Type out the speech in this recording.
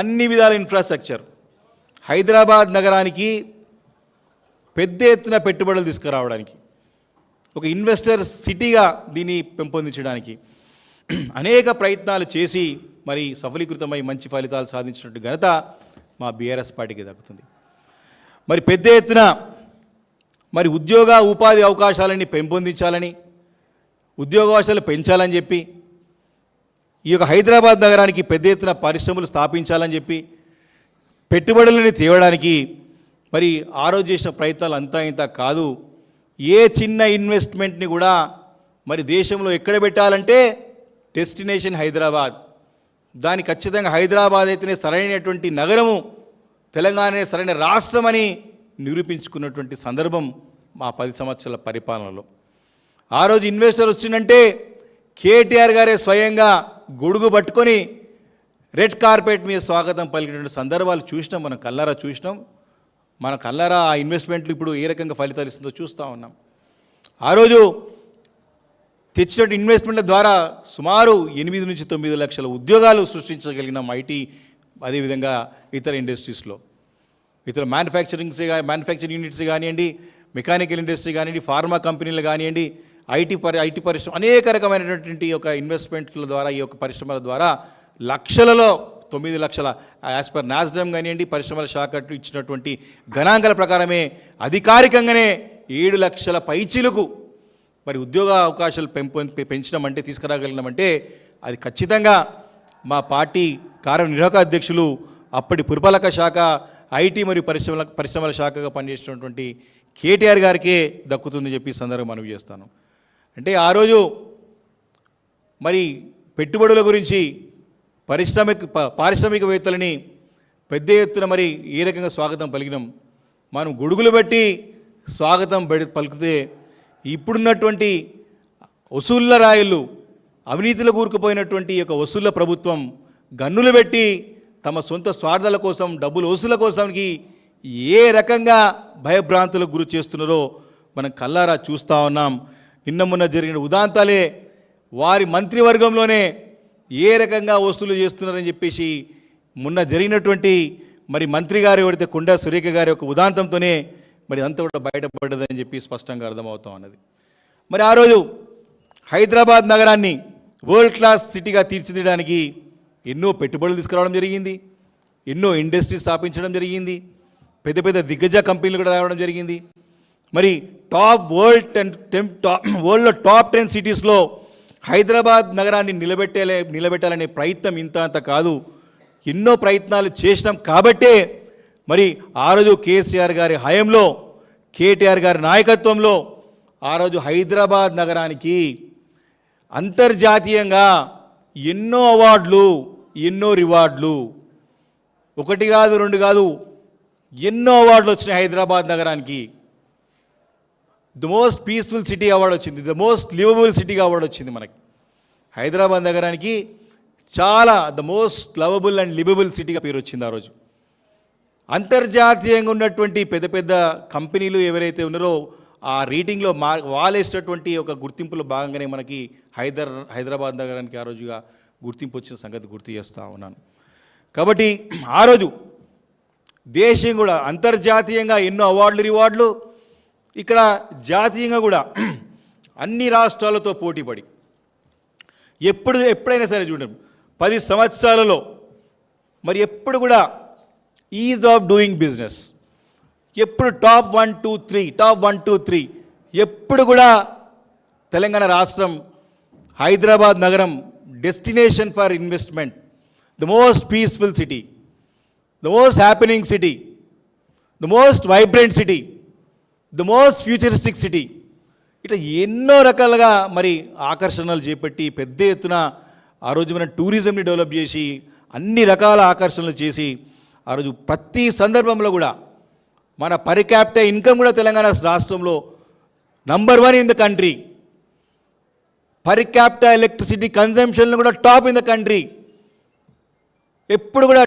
అన్ని విధాల ఇన్ఫ్రాస్ట్రక్చర్ హైదరాబాద్ నగరానికి పెద్ద ఎత్తున పెట్టుబడులు తీసుకురావడానికి, ఒక ఇన్వెస్టర్ సిటీగా దీన్ని పెంపొందించడానికి అనేక ప్రయత్నాలు చేసి మరి సఫలీకృతమై మంచి ఫలితాలు సాధించినట్టు ఘనత మా బీఆర్ఎస్ పార్టీకి దక్కుతుంది. మరి పెద్ద ఎత్తున మరి ఉద్యోగ ఉపాధి అవకాశాలని పెంపొందించాలని, ఉద్యోగావకాశాలు పెంచాలని చెప్పి, ఈ యొక్క హైదరాబాద్ నగరానికి పెద్ద ఎత్తున పరిశ్రమలు స్థాపించాలని చెప్పి, పెట్టుబడులని తేవడానికి మరి ఆ రోజు చేసిన ప్రయత్నాలు అంతా ఇంత కాదు. ఏ చిన్న ఇన్వెస్ట్మెంట్ని కూడా మరి దేశంలో ఎక్కడ పెట్టాలంటే డెస్టినేషన్ హైదరాబాద్, దాని ఖచ్చితంగా హైదరాబాద్ అయితేనే సరైనటువంటి నగరము, తెలంగాణ సరైన రాష్ట్రం అని నిరూపించుకున్నటువంటి సందర్భం మా 10 సంవత్సరాల పరిపాలనలో. ఆ రోజు ఇన్వెస్టర్ వచ్చిందంటే కేటీఆర్ గారే స్వయంగా గొడుగు పట్టుకొని రెడ్ కార్పెట్ మీద స్వాగతం పలికినటువంటి సందర్భాలు చూసినాం, మనం కల్లారా చూసినాం. మన కల్లారా ఆ ఇన్వెస్ట్మెంట్లు ఇప్పుడు ఏ రకంగా ఫలితాలు ఇస్తుందో చూస్తూ ఉన్నాం. ఆ రోజు తెచ్చినటువంటి ఇన్వెస్ట్మెంట్ల ద్వారా సుమారు 8 నుంచి 9 లక్షల ఉద్యోగాలు సృష్టించగలిగినాం. ఐటీ, అదేవిధంగా ఇతర ఇండస్ట్రీస్లో, ఇతర మ్యానుఫ్యాక్చరింగ్ యూనిట్స్ కానివ్వండి, మెకానికల్ ఇండస్ట్రీ కానివ్వండి, ఫార్మా కంపెనీలు కానివ్వండి, ఐటీ పరిశ్రమ, అనేక రకమైనటువంటి యొక్క ఇన్వెస్ట్మెంట్ల ద్వారా, ఈ యొక్క పరిశ్రమల ద్వారా లక్షలలో 9 లక్షల యాజ్ పర్ నాస్డామ్ కానివ్వండి, పరిశ్రమల శాఖ ఇచ్చినటువంటి గణాంకాల ప్రకారమే అధికారికంగానే 7 లక్షల పైచీలకు మరి ఉద్యోగ అవకాశాలు పెంచడమంటే, తీసుకురాగలిగినామంటే అది ఖచ్చితంగా మా పార్టీ కార్యనిర్వాహక అధ్యక్షులు, అప్పటి పురపాలక శాఖ, ఐటీ మరియు పరిశ్రమల శాఖగా పనిచేసినటువంటి కేటీఆర్ గారికే దక్కుతుందని చెప్పి సందర్భంగా మనవి చేస్తాను. అంటే ఆ రోజు మరి పెట్టుబడుల గురించి పారిశ్రామికవేత్తలని పెద్ద ఎత్తున మరి ఏ రకంగా స్వాగతం పలికినాం. మనం గొడుగులు బట్టి స్వాగతం పలికితే ఇప్పుడున్నటువంటి వసూళ్ల రాయళ్ళు, అవినీతిలో కూరుకుపోయినటువంటి యొక్క వసూళ్ల ప్రభుత్వం గన్నులు పెట్టి తమ సొంత స్వార్థాల కోసం, డబ్బులు వసూల కోసానికి ఏ రకంగా భయభ్రాంతులకు గురి చేస్తున్నారో మనం కల్లారా చూస్తూ ఉన్నాం. నిన్న మొన్న జరిగిన ఉదాంతాలే, వారి మంత్రివర్గంలోనే ఏ రకంగా వసూలు చేస్తున్నారని చెప్పేసి మొన్న జరిగినటువంటి మరి మంత్రి గారు ఎవరైతే కొండా సురేఖ గారి యొక్క ఉదాంతంతోనే మరి అంతా కూడా బయటపడ్డదని చెప్పి స్పష్టంగా అర్థమవుతా ఉన్నది. మరి ఆ రోజు హైదరాబాద్ నగరాన్ని వరల్డ్ క్లాస్ సిటీగా తీర్చిదిద్దడానికి ఎన్నో పెట్టుబడులు తీసుకురావడం జరిగింది, ఎన్నో ఇండస్ట్రీస్ స్థాపించడం జరిగింది, పెద్ద పెద్ద దిగ్గజ కంపెనీలు కూడా రావడం జరిగింది. మరి వరల్డ్లో టాప్ 10 సిటీస్లో హైదరాబాద్ నగరాన్ని నిలబెట్టాలనే ప్రయత్నం ఇంత అంత కాదు, ఎన్నో ప్రయత్నాలు చేసినాం. కాబట్టే మరి ఆ రోజు కేసీఆర్ గారి హయాంలో, కేటీఆర్ గారి నాయకత్వంలో ఆ రోజు హైదరాబాద్ నగరానికి అంతర్జాతీయంగా ఎన్నో అవార్డులు, ఎన్నో రివార్డులు, 1 కాదు 2 కాదు, ఎన్నో అవార్డులు వచ్చినాయి హైదరాబాద్ నగరానికి. The most peaceful city award వచ్చింది, ద మోస్ట్ లివబుల్ సిటీగా అవార్డు వచ్చింది మనకి. హైదరాబాద్ నగరానికి చాలా the most lovable and liveable సిటీగా పేరు వచ్చింది ఆ రోజు. అంతర్జాతీయంగా ఉన్నటువంటి పెద్ద పెద్ద కంపెనీలు ఎవరైతే ఉన్నారో ఆ రేటింగ్లో వాలేసినటువంటి ఒక గుర్తింపులో భాగంగానే మనకి హైదరాబాద్ నగరానికి ఆ రోజుగా గుర్తింపు వచ్చిన సంగతి గుర్తు చేస్తూ ఉన్నాను. కాబట్టి ఆ రోజు దేశం కూడా అంతర్జాతీయంగా ఎన్నో అవార్డులు, రివార్డులు, ఇక్కడ జాతీయంగా కూడా అన్ని రాష్ట్రాలతో పోటీపడి ఎప్పుడైనా సరే చూడండి 10 సంవత్సరాలలో మరి ఎప్పుడు కూడా ఈజ్ ఆఫ్ డూయింగ్ బిజినెస్, ఎప్పుడు టాప్ 1, 2, 3 ఎప్పుడు కూడా తెలంగాణ రాష్ట్రం, హైదరాబాద్ నగరం destination for investment, the most peaceful city, the most happening city, the most vibrant city, the most futuristic city, ఇట్లా ఎన్నో రకాలుగా మరి ఆకర్షణలు చేపట్టి పెద్ద ఎత్తున ఆ రోజు మనం టూరిజంని డెవలప్ చేసి అన్ని రకాల ఆకర్షణలు చేసి ఆ రోజు ప్రతి సందర్భంలో కూడా మన పర్ క్యాపిటల్ ఇన్కమ్ కూడా తెలంగాణ రాష్ట్రంలో number 1 in the country, per capita electricity కన్జంప్షన్లో కూడా టాప్ ఇన్ ద కంట్రీ. ఎప్పుడు కూడా